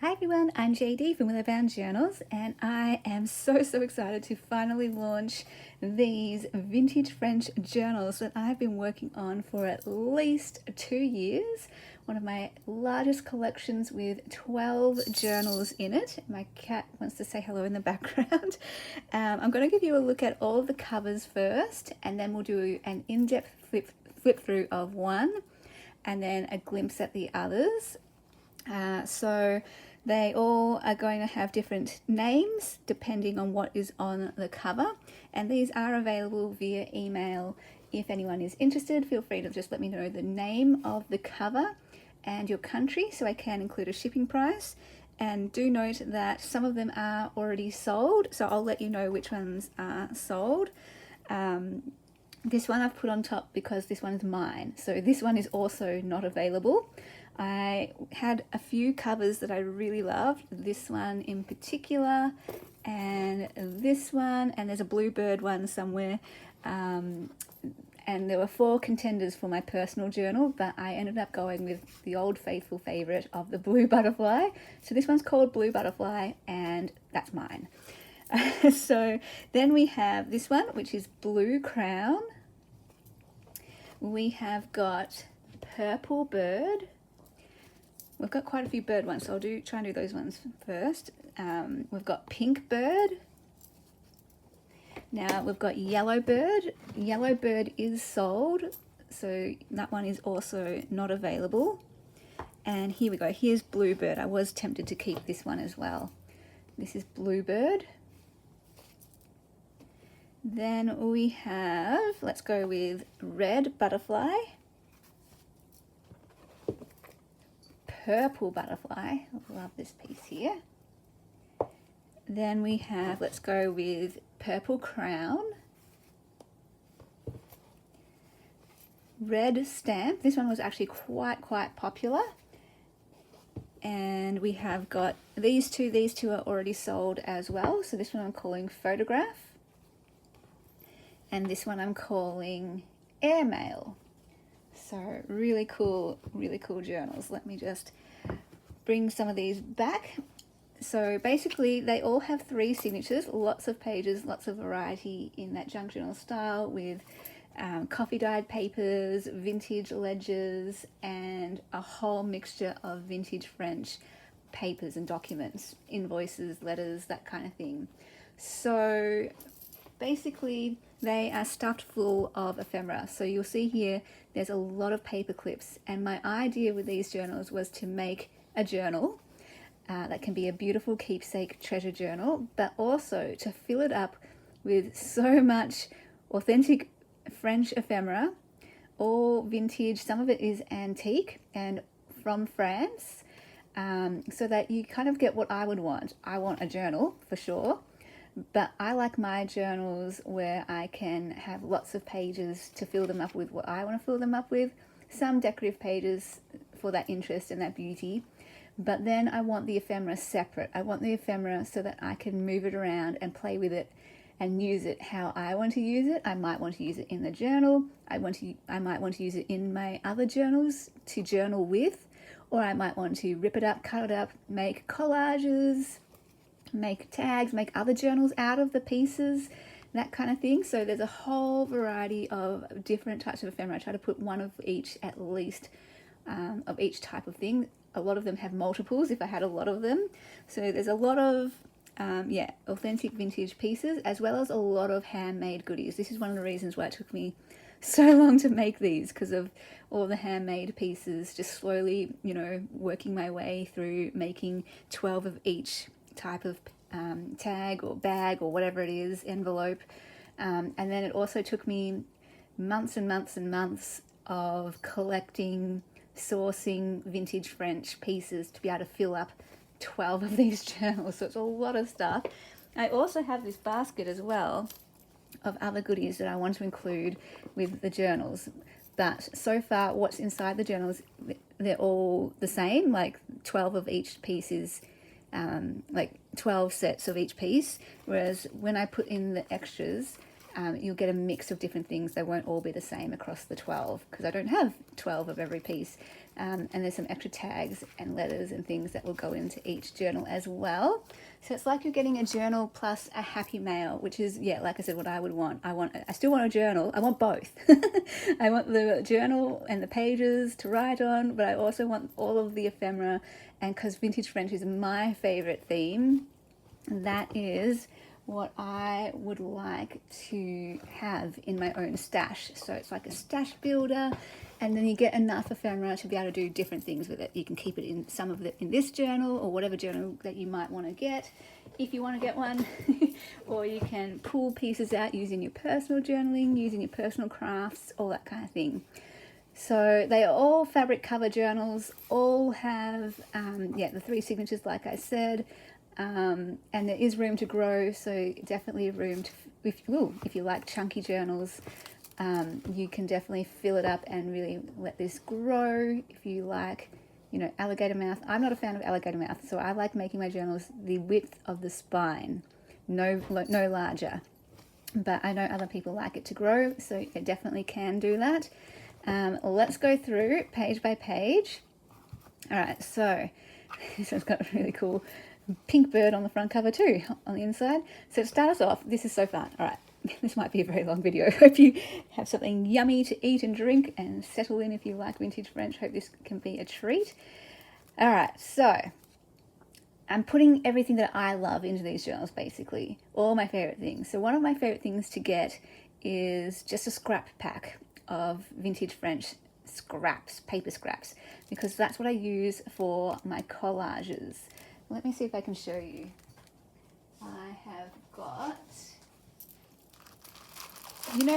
Hi everyone, I'm JD from Willow Bound Journals, and I am so excited to finally launch these vintage French journals that I've been working on for at least 2 years. One of my largest collections with 12 journals in it. My cat wants to say hello in the background. I'm going to give you a look at all of the covers first, and then we'll do an in-depth flip through of one, and then a glimpse at the others. So they all are going to have different names depending on what is on the cover, and these are available via email. If anyone is interested, feel free to just let me know the name of the cover and your country so I can include a shipping price. And do note that some of them are already sold, so I'll let you know which ones are sold. This one I've put on top because this one is mine, so this one is also not available. I had a few covers that I really loved, this one in particular, and this one, and there's a bluebird one somewhere, and there were 4 contenders for my personal journal, but I ended up going with the old faithful favourite of the blue butterfly. So this one's called Blue Butterfly, and that's mine. So then we have this one, which is Blue Crown. We have got Purple Bird. We've got quite a few bird ones, so I'll try and do those ones first. We've got Pink Bird. Now we've got Yellow Bird. Yellow Bird is sold, so that one is also not available. And here we go, here's Bluebird. I was tempted to keep this one as well. This is Bluebird. Then we have, let's go with Red Butterfly. Purple Butterfly, I love this piece here. Then we have, let's go with Purple Crown. Red Stamp, this one was actually quite popular. And we have got these two are already sold as well. So this one I'm calling Photograph. And this one I'm calling Airmail. So really cool journals. Let me just bring some of these back. So basically they all have 3 signatures, lots of pages, lots of variety in that junk journal style, with coffee dyed papers, vintage ledgers, and a whole mixture of vintage French papers and documents, invoices, letters, that kind of thing. So basically they are stuffed full of ephemera. So you'll see here there's a lot of paper clips, and my idea with these journals was to make a journal that can be a beautiful keepsake treasure journal, but also to fill it up with so much authentic French ephemera, all vintage. Some of it is antique and from France, so that you kind of get what I would want. I want a journal for sure, but I like my journals where I can have lots of pages to fill them up with what I want to fill them up with, some decorative pages for that interest and that beauty, but then I want the ephemera separate. I want the ephemera so that I can move it around and play with it and use it how I want to use it. I might want to use it in the journal. I might want to use it in my other journals to journal with, or I might want to rip it up, cut it up, make collages, make tags, make other journals out of the pieces, that kind of thing. So there's a whole variety of different types of ephemera. I try to put one of each at least, of each type of thing. A lot of them have multiples if I had a lot of them. So there's a lot of authentic vintage pieces, as well as a lot of handmade goodies. This is one of the reasons why it took me so long to make these, because of all the handmade pieces, just slowly, working my way through making 12 of each type of tag or bag or whatever it is, envelope. And then it also took me months and months and months of collecting, sourcing vintage French pieces to be able to fill up 12 of these journals. So it's a lot of stuff. I also have this basket as well of other goodies that I want to include with the journals, but so far what's inside the journals, they're all the same, like 12 of each piece is like 12 sets of each piece, whereas when I put in the extras, you'll get a mix of different things. They won't all be the same across the 12 because I don't have 12 of every piece. And there's some extra tags and letters and things that will go into each journal as well. So it's like you're getting a journal plus a happy mail, which is, yeah, like I said, what I would want. I still want a journal. I want both. I want the journal and the pages to write on, but I also want all of the ephemera. And because Vintage French is my favorite theme, that is what I would like to have in my own stash. So it's like a stash builder, and then you get enough ephemera to be able to do different things with it. You can keep it in some of it in this journal or whatever journal that you might want to get if you want to get one. Or you can pull pieces out using your personal journaling, using your personal crafts, all that kind of thing. So they are all fabric cover journals, all have the 3 signatures like I said. And there is room to grow, so definitely room to, if you like chunky journals, you can definitely fill it up and really let this grow. If you like, alligator mouth, I'm not a fan of alligator mouth, so I like making my journals the width of the spine, no larger. But I know other people like it to grow, so it definitely can do that. Let's go through page by page. All right, so this has got a really cool pink bird on the front cover too, on the inside. So to start us off, this is so fun. All right, this might be a very long video. Hope you have something yummy to eat and drink and settle in if you like Vintage French. Hope this can be a treat. All right, so I'm putting everything that I love into these journals, basically, all my favorite things. So one of my favorite things to get is just a scrap pack of Vintage French scraps, paper scraps, because that's what I use for my collages. Let me see if I can show you. I have got,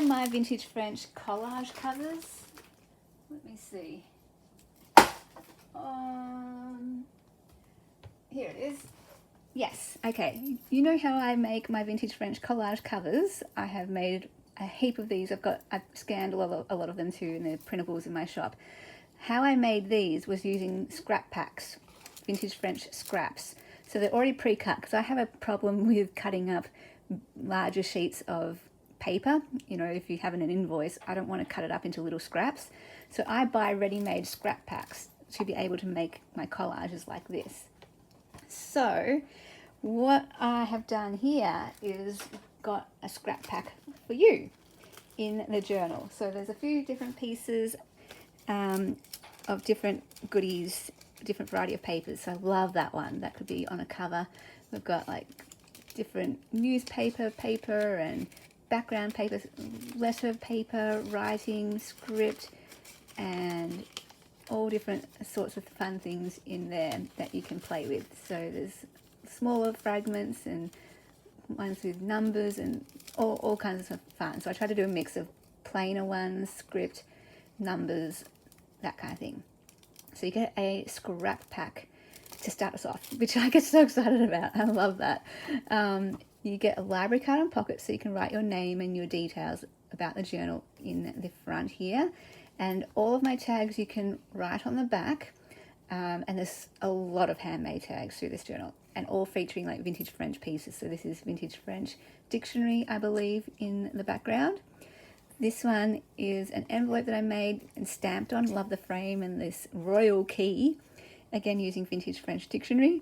my Vintage French collage covers? Let me see. Here it is. Yes, okay. You know how I make my Vintage French collage covers? I have made a heap of these. I've scanned a lot of them too, and they're printables in my shop. How I made these was using scrap packs, Vintage French scraps. So they're already pre-cut, because I have a problem with cutting up larger sheets of paper. If you have an invoice, I don't want to cut it up into little scraps. So I buy ready-made scrap packs to be able to make my collages like this. So what I have done here is got a scrap pack for you in the journal. So there's a few different pieces of different goodies, different variety of papers. So I love that one. That could be on a cover. We've got like different newspaper paper and background paper, letter paper, writing, script, and all different sorts of fun things in there that you can play with. So there's smaller fragments and ones with numbers and all kinds of fun. So I try to do a mix of plainer ones, script, numbers, that kind of thing. So you get a scrap pack to start us off, which I get so excited about. I love that. You get a library card and pocket, so you can write your name and your details about the journal in the front here. And all of my tags you can write on the back. And there's a lot of handmade tags through this journal, and all featuring like Vintage French pieces. So this is Vintage French dictionary, I believe, in the background. This one is an envelope that I made and stamped on. Love the frame and this royal key. Again, using Vintage French dictionary.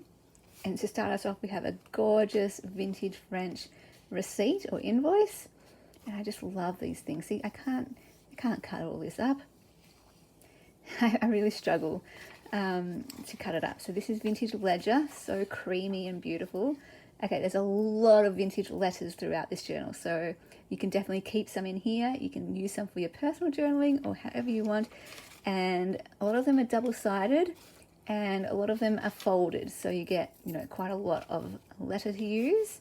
And to start us off, we have a gorgeous Vintage French receipt or invoice. And I just love these things. See, I can't cut all this up. I really struggle to cut it up. So this is Vintage Ledger, so creamy and beautiful. Okay, there's a lot of vintage letters throughout this journal, so you can definitely keep some in here. You can use some for your personal journaling or however you want. And a lot of them are double-sided, and a lot of them are folded, so you get, quite a lot of letter to use.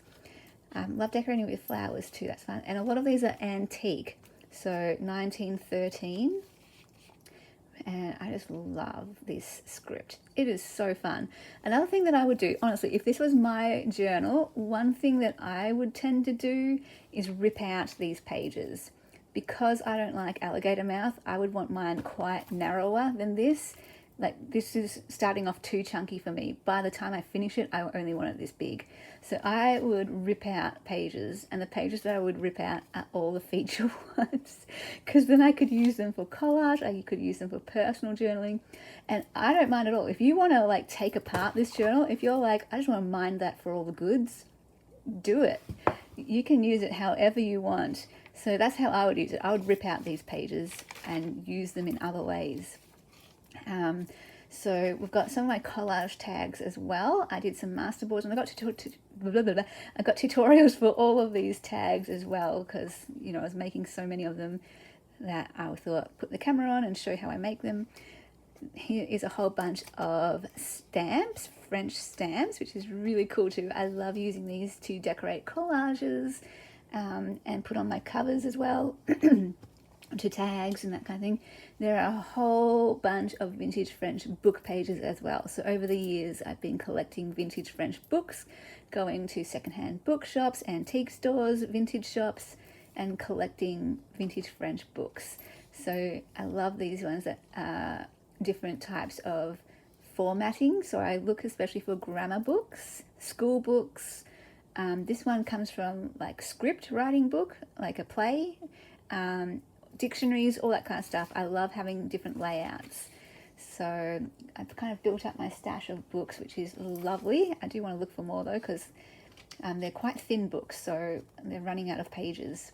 Love decorating with flowers too, that's fun. And a lot of these are antique, so 1913. And I just love this script. It is so fun. Another thing that I would do, honestly, if this was my journal, one thing that I would tend to do is rip out these pages. Because I don't like alligator mouth, I would want mine quite narrower than this. like this is starting off too chunky for me. By the time I finish it, I only want it this big. So I would rip out pages, and the pages that I would rip out are all the feature ones, because then I could use them for collage, I could use them for personal journaling, and I don't mind at all. If you want to like take apart this journal, if you're like, I just want to mine that for all the goods, do it. You can use it however you want. So that's how I would use it. I would rip out these pages and use them in other ways. So we've got some of my collage tags as well. I did some masterboards, and I got tutorials for all of these tags as well, because you know I was making so many of them that I thought put the camera on and show how I make them. Here is a whole bunch of stamps, French stamps, which is really cool too. I love using these to decorate collages and put on my covers as well. To tags and that kind of thing. There are a whole bunch of vintage French book pages as well. So over the years I've been collecting vintage French books, going to secondhand bookshops, antique stores, vintage shops, and collecting vintage French books. So I love these ones that are different types of formatting. So I look especially for grammar books, school books. This one comes from like script writing book, like a play, dictionaries, all that kind of stuff. I love having different layouts. So I've kind of built up my stash of books, which is lovely. I do want to look for more though, because they're quite thin books, so they're running out of pages.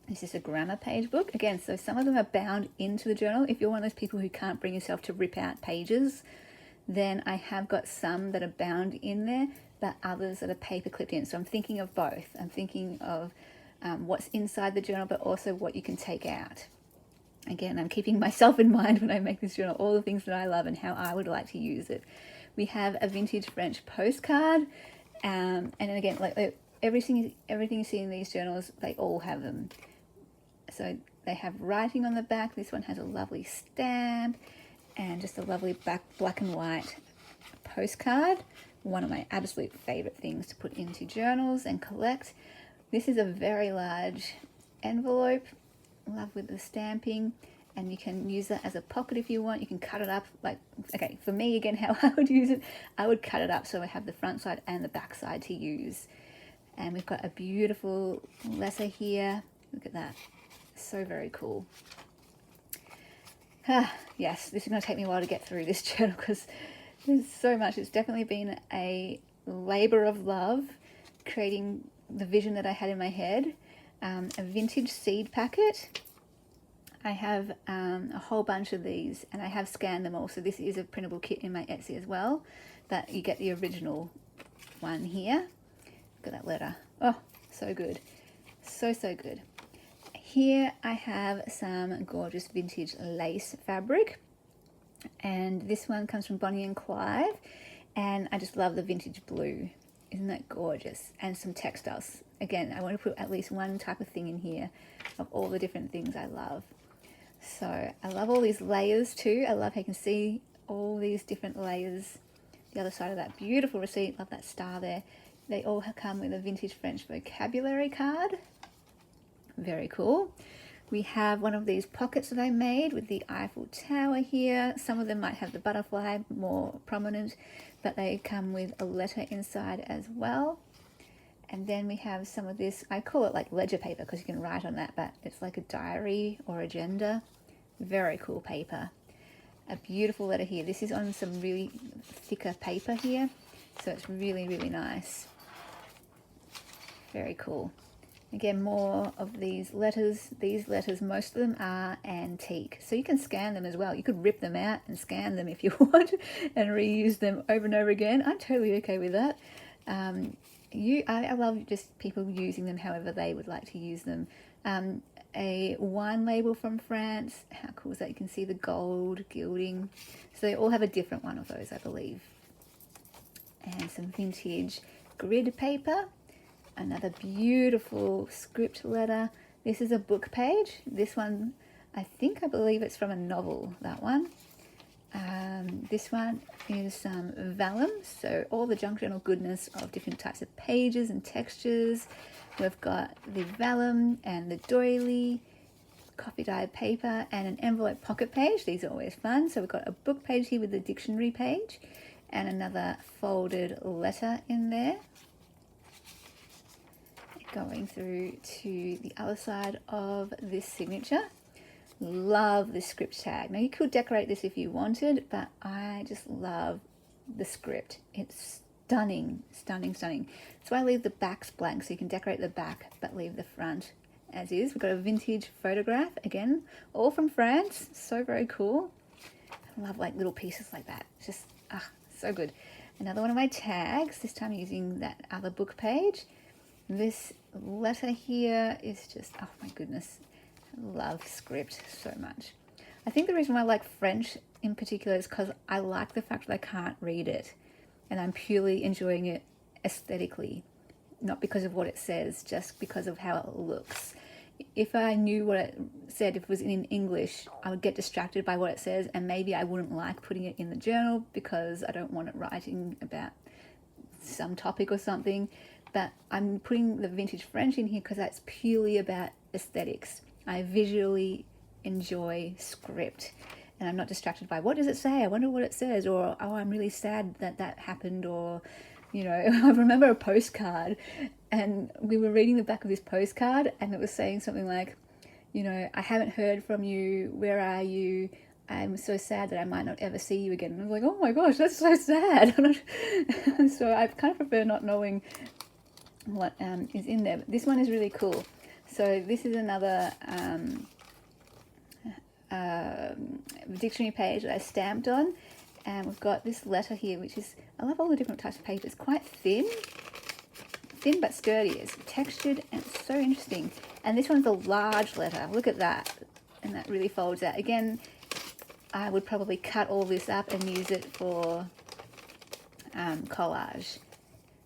This is a grammar page book. Again, so some of them are bound into the journal. If you're one of those people who can't bring yourself to rip out pages, then I have got some that are bound in there, but others that are paper clipped in. So I'm thinking of both. I'm thinking of what's inside the journal, but also what you can take out. Again, I'm keeping myself in mind when I make this journal, all the things that I love and how I would like to use it. We have a vintage French postcard, and then again, like everything you see in these journals, they all have them. So they have writing on the back. This one has a lovely stamp and just a lovely black and white postcard. One of my absolute favorite things to put into journals and collect. This is a very large envelope, love with the stamping, and you can use that as a pocket if you want. You can cut it up, like, okay, for me again, how I would use it, I would cut it up so I have the front side and the back side to use. And we've got a beautiful letter here. Look at that, so very cool. Yes, this is going to take me a while to get through this journal because there's so much. It's definitely been a labor of love creating the vision that I had in my head. A vintage seed packet. I have a whole bunch of these, and I have scanned them all. So this is a printable kit in my Etsy as well, but you get the original one here. Look at that letter. Oh, so good. So good. Here I have some gorgeous vintage lace fabric, and this one comes from Bonnie and Clive, and I just love the vintage blue. Isn't that gorgeous? And some textiles. Again, I want to put at least one type of thing in here of all the different things I love. So I love all these layers too. I love how you can see all these different layers. The other side of that beautiful receipt, love that star there. They all come with a vintage French vocabulary card. Very cool. We have one of these pockets that I made with the Eiffel Tower here. Some of them might have the butterfly more prominent, but they come with a letter inside as well. And then we have some of this, I call it like ledger paper because you can write on that, but it's like a diary or agenda. Very cool paper. A beautiful letter here. This is on some really thicker paper here, so it's really, really nice. Very cool. Again, more of these letters. These letters, most of them are antique, so you can scan them as well. You could rip them out and scan them if you want and reuse them over and over again. I'm totally okay with that. I love just people using them however they would like to use them. A wine label from France. How cool is that? You can see the gold gilding. So they all have a different one of those, I believe. And some vintage grid paper. Another beautiful script letter. This is a book page. This one, I believe it's from a novel, that one. This one is some vellum, so all the junk journal goodness of different types of pages and textures. We've got the vellum and the doily, coffee dyed paper and an envelope pocket page. These are always fun. So we've got a book page here with the dictionary page and another folded letter in there. Going through to the other side of this signature. Love this script tag. Now you could decorate this if you wanted, but I just love the script. It's stunning, stunning, stunning. So I leave the backs blank so you can decorate the back but leave the front as is. We've got a vintage photograph, again, all from France. So very cool. I love like little pieces like that. It's just, so good. Another one of my tags, this time using that other book page. This letter here is just, oh my goodness. I love script so much. I think the reason why I like French in particular is because I like the fact that I can't read it and I'm purely enjoying it aesthetically, not because of what it says, just because of how it looks. If I knew what it said, if it was in English, I would get distracted by what it says and maybe I wouldn't like putting it in the journal because I don't want it writing about some topic or something. But I'm putting the vintage French in here because that's purely about aesthetics. I visually enjoy script and I'm not distracted by what does it say, I wonder what it says, or oh, I'm really sad that that happened, or you know, I remember a postcard and we were reading the back of this postcard and it was saying something like, you know, I haven't heard from you, where are you, I'm so sad that I might not ever see you again. And I was like, oh my gosh, that's so sad. So I kind of prefer not knowing what is in there, but this one is really cool. So this is another dictionary page that I stamped on, and we've got this letter here, which is, I love all the different types of paper. It's quite thin but sturdy. It's textured and it's so interesting. And this one's a large letter. Look at that, and that really folds out. Again, I would probably cut all this up and use it for collage.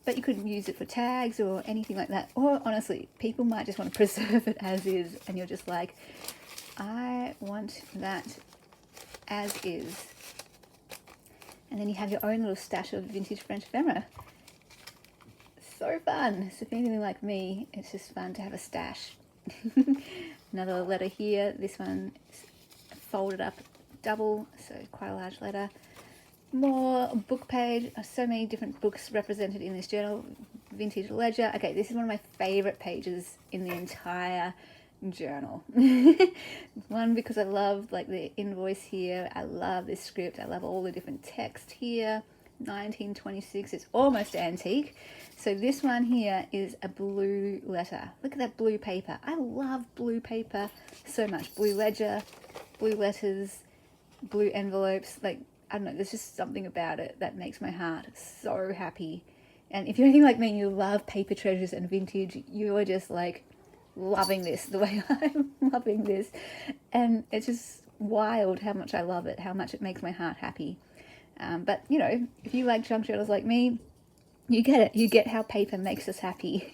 But you could use it for tags or anything like that. Or honestly, people might just want to preserve it as is and you're just like, I want that as is. And then you have your own little stash of vintage French ephemera. So fun. So if you're anything like me, it's just fun to have a stash. Another letter here. This one is folded up double, so quite a large letter. More book page, so many different books represented in this journal. Vintage ledger. Okay, this is one of my favorite pages in the entire journal. One, because I love like the invoice here. I love this script. I love all the different text here. 1926, it's almost antique. So this one here is a blue letter. Look at that blue paper. I love blue paper so much. Blue ledger, blue letters, blue envelopes, like I don't know, there's just something about it that makes my heart so happy. And if you're anything like me and you love paper treasures and vintage, you're just like loving this the way I'm loving this. And it's just wild how much I love it, how much it makes my heart happy. But you know, if you like junk journals like me, you get it. You get how paper makes us happy.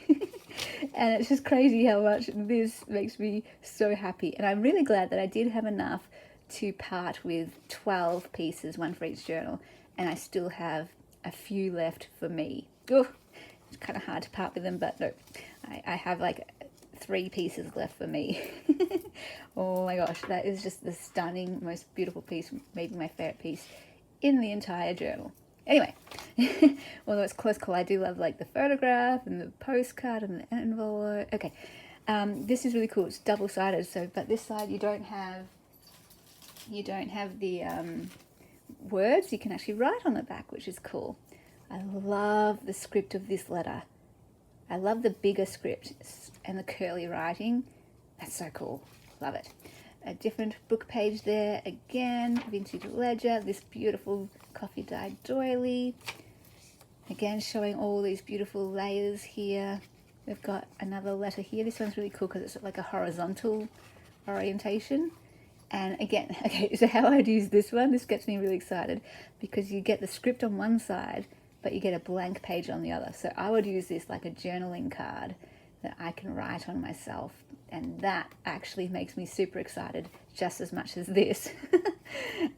And it's just crazy how much this makes me so happy. And I'm really glad that I did have enough to part with 12 pieces, one for each journal, and I still have a few left for me. Oh, it's kind of hard to part with them, but no, I have like 3 pieces left for me. Oh my gosh, that is just the stunning, most beautiful piece, maybe my favorite piece in the entire journal. Anyway, although it's close call, I do love like the photograph and the postcard and the envelope. Okay, this is really cool. It's double-sided, so but this side you don't have the words. You can actually write on the back, which is cool. I love the script of this letter. I love the bigger script and the curly writing. That's so cool. Love it. A different book page there. Again, vintage ledger. This beautiful coffee dyed doily. Again, showing all these beautiful layers here. We've got another letter here. This one's really cool because it's like a horizontal orientation. And again, okay, so how I'd use this one, this gets me really excited because you get the script on one side, but you get a blank page on the other. So I would use this like a journaling card that I can write on myself. And that actually makes me super excited just as much as this.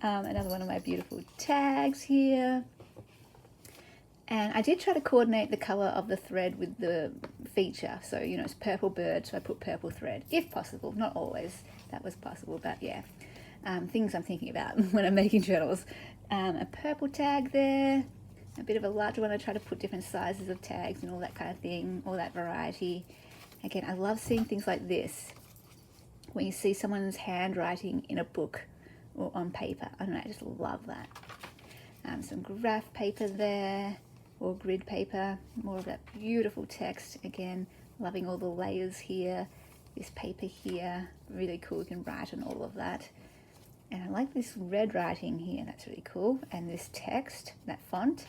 Another one of my beautiful tags here. And I did try to coordinate the color of the thread with the feature. So, you know, it's purple bird, so I put purple thread, if possible. Not always that was possible, but yeah, things I'm thinking about when I'm making journals. A purple tag there, a bit of a larger one. I try to put different sizes of tags and all that kind of thing, all that variety. Again, I love seeing things like this, when you see someone's handwriting in a book or on paper. I don't know, I just love that. Some graph paper there, or grid paper, more of that beautiful text. Again, loving all the layers here. This paper here, really cool, you can write on all of that. And I like this red writing here, that's really cool. And this text, that font.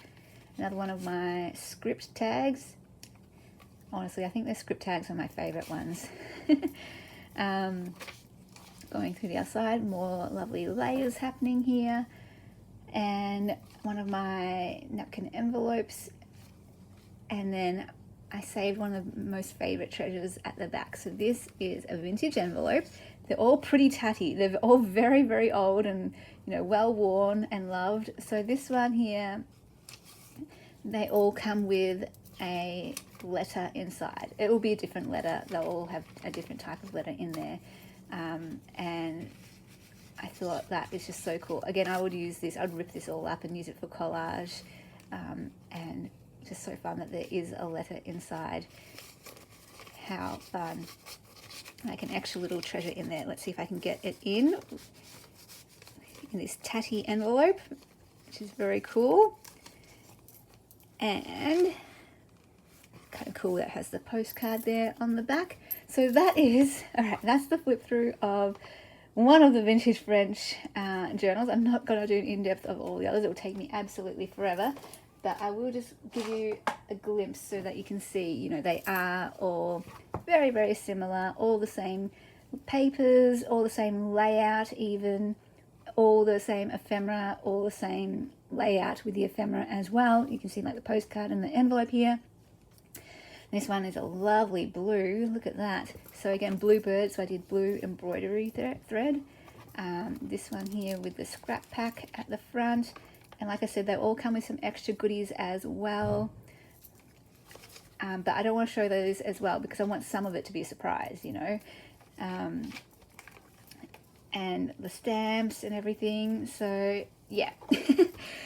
Another one of my script tags. Honestly, I think the script tags are my favorite ones. Going through the other side, more lovely layers happening here. And one of my napkin envelopes. And then I saved one of the most favorite treasures at the back. So this is a vintage envelope. They're all pretty tatty. They're all very, very old and, you know, well worn and loved. So this one here, they all come with a letter inside. It will be a different letter. They'll all have a different type of letter in there. And I thought that is just so cool. Again, I would use this, I'd rip this all up and use it for collage. And just so fun that there is a letter inside. How fun. Like an extra little treasure in there. Let's see if I can get it in this tatty envelope, which is very cool. And kind of cool that has the postcard there on the back. So that is, all right, that's the flip through of one of the vintage French journals. I'm not going to do an in-depth of all the others. It will take me absolutely forever. But I will just give you a glimpse so that you can see, you know, they are all very, very similar, all the same papers, all the same layout even, all the same ephemera, all the same layout with the ephemera as well. You can see like the postcard and the envelope here. This one is a lovely blue, look at that. So again, blue bird, so I did blue embroidery thread. This one here with the scrap pack at the front. And like I said, they all come with some extra goodies as well. But I don't want to show those as well because I want some of it to be a surprise, you know. And the stamps and everything. So yeah.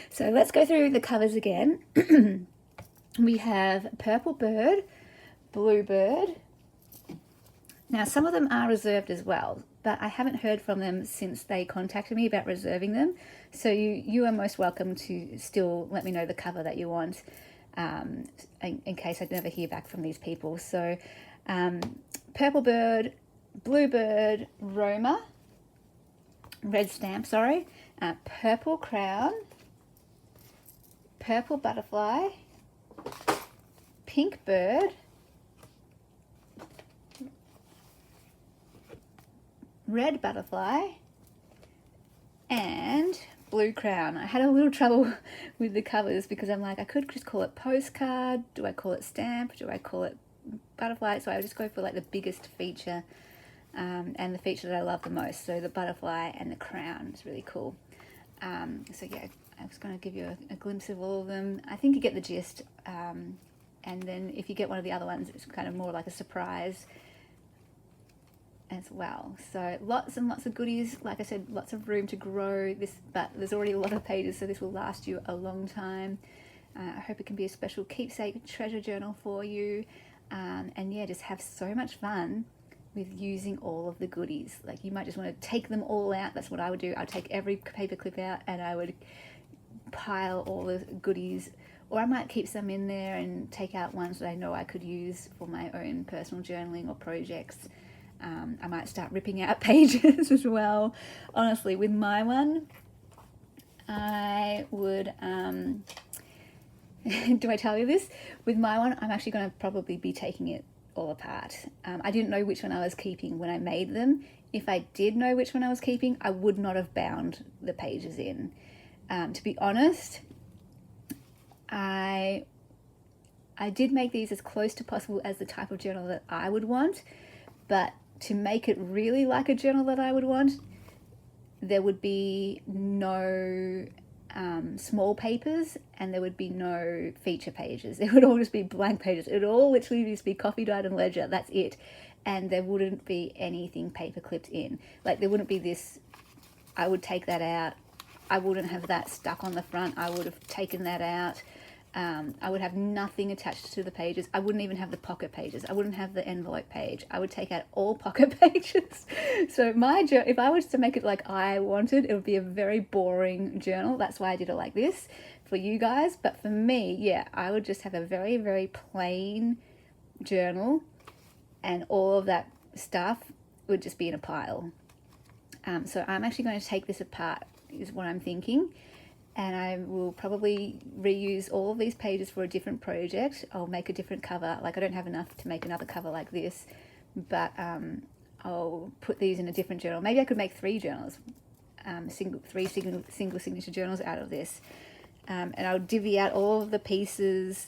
So let's go through the covers again. We have purple bird, blue bird. Now some of them are reserved as well, but I haven't heard from them since they contacted me about reserving them. So you are most welcome to still let me know the cover that you want, in case I never hear back from these people. So purple bird, blue bird, Roma, red stamp, sorry, purple crown, purple butterfly, pink bird, red butterfly, and blue crown. I had a little trouble with the covers because I'm like, I could just call it postcard. Do I call it stamp? Do I call it butterfly? So I would just go for like the biggest feature and the feature that I love the most. So the butterfly and the crown is really cool. So yeah, I was going to give you a glimpse of all of them. I think you get the gist. And then if you get one of the other ones, it's kind of more like a surprise as well. So lots and lots of goodies. Like I said, lots of room to grow this, but there's already a lot of pages, so this will last you a long time. I hope it can be a special keepsake treasure journal for you. And yeah, just have so much fun with using all of the goodies. Like you might just want to take them all out. That's what I would do. I'd take every paper clip out and I would pile all the goodies, or I might keep some in there and take out ones that I know I could use for my own personal journaling or projects. I might start ripping out pages as well. Honestly, with my one, I would, do I tell you this? With my one, I'm actually going to probably be taking it all apart. I didn't know which one I was keeping when I made them. If I did know which one I was keeping, I would not have bound the pages in. To be honest, I did make these as close to possible as the type of journal that I would want, but to make it really like a journal that I would want, there would be no small papers, and there would be no feature pages. It would all just be blank pages. It would all literally just be coffee, dyed and ledger. That's it. And there wouldn't be anything paper clipped in. Like there wouldn't be this, I would take that out. I wouldn't have that stuck on the front. I would have taken that out. I would have nothing attached to the pages. I wouldn't even have the pocket pages. I wouldn't have the envelope page. I would take out all pocket pages. So if I was to make it like I wanted, it would be a very boring journal. That's why I did it like this for you guys. But for me, yeah, I would just have a very, very plain journal, and all of that stuff would just be in a pile. So I'm actually going to take this apart, is what I'm thinking. And I will probably reuse all of these pages for a different project. I'll make a different cover. Like I don't have enough to make another cover like this, but I'll put these in a different journal. Maybe I could make 3 journals, three single signature journals out of this. And I'll divvy out all of the pieces,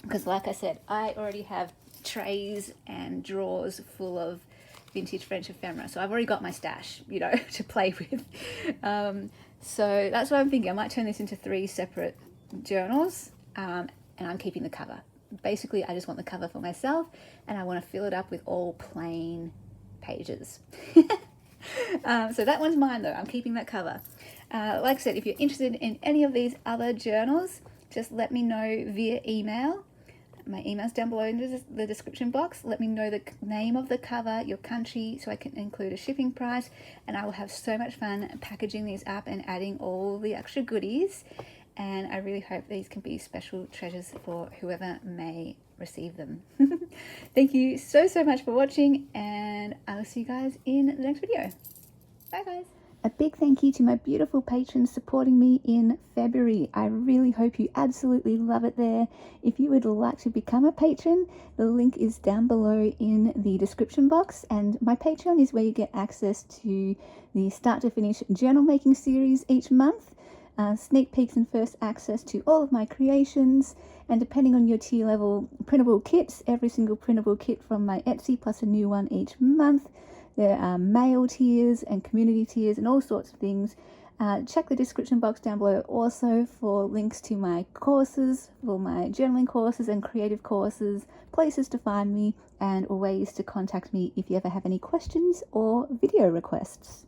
because like I said, I already have trays and drawers full of vintage French ephemera. So I've already got my stash, you know, to play with. So that's what I'm thinking. I might turn this into 3 separate journals, and I'm keeping the cover. Basically, I just want the cover for myself, and I want to fill it up with all plain pages. So that one's mine though. I'm keeping that cover. Like I said, if you're interested in any of these other journals, just let me know via email. My email's down below in the description box. Let me know the name of the cover, your country, so I can include a shipping price, and I will have so much fun packaging these up and adding all the extra goodies. And I really hope these can be special treasures for whoever may receive them. Thank you so much for watching, and I will see you guys in the next video. Bye guys. A big thank you to my beautiful patrons supporting me in February. I really hope you absolutely love it there. If you would like to become a patron, the link is down below in the description box. And my Patreon is where you get access to the start to finish journal making series each month, sneak peeks and first access to all of my creations, and depending on your tier level, printable kits, every single printable kit from my Etsy plus a new one each month. There are mail tiers and community tiers and all sorts of things. Check the description box down below also for links to my courses, for my journaling courses and creative courses, places to find me, and ways to contact me if you ever have any questions or video requests.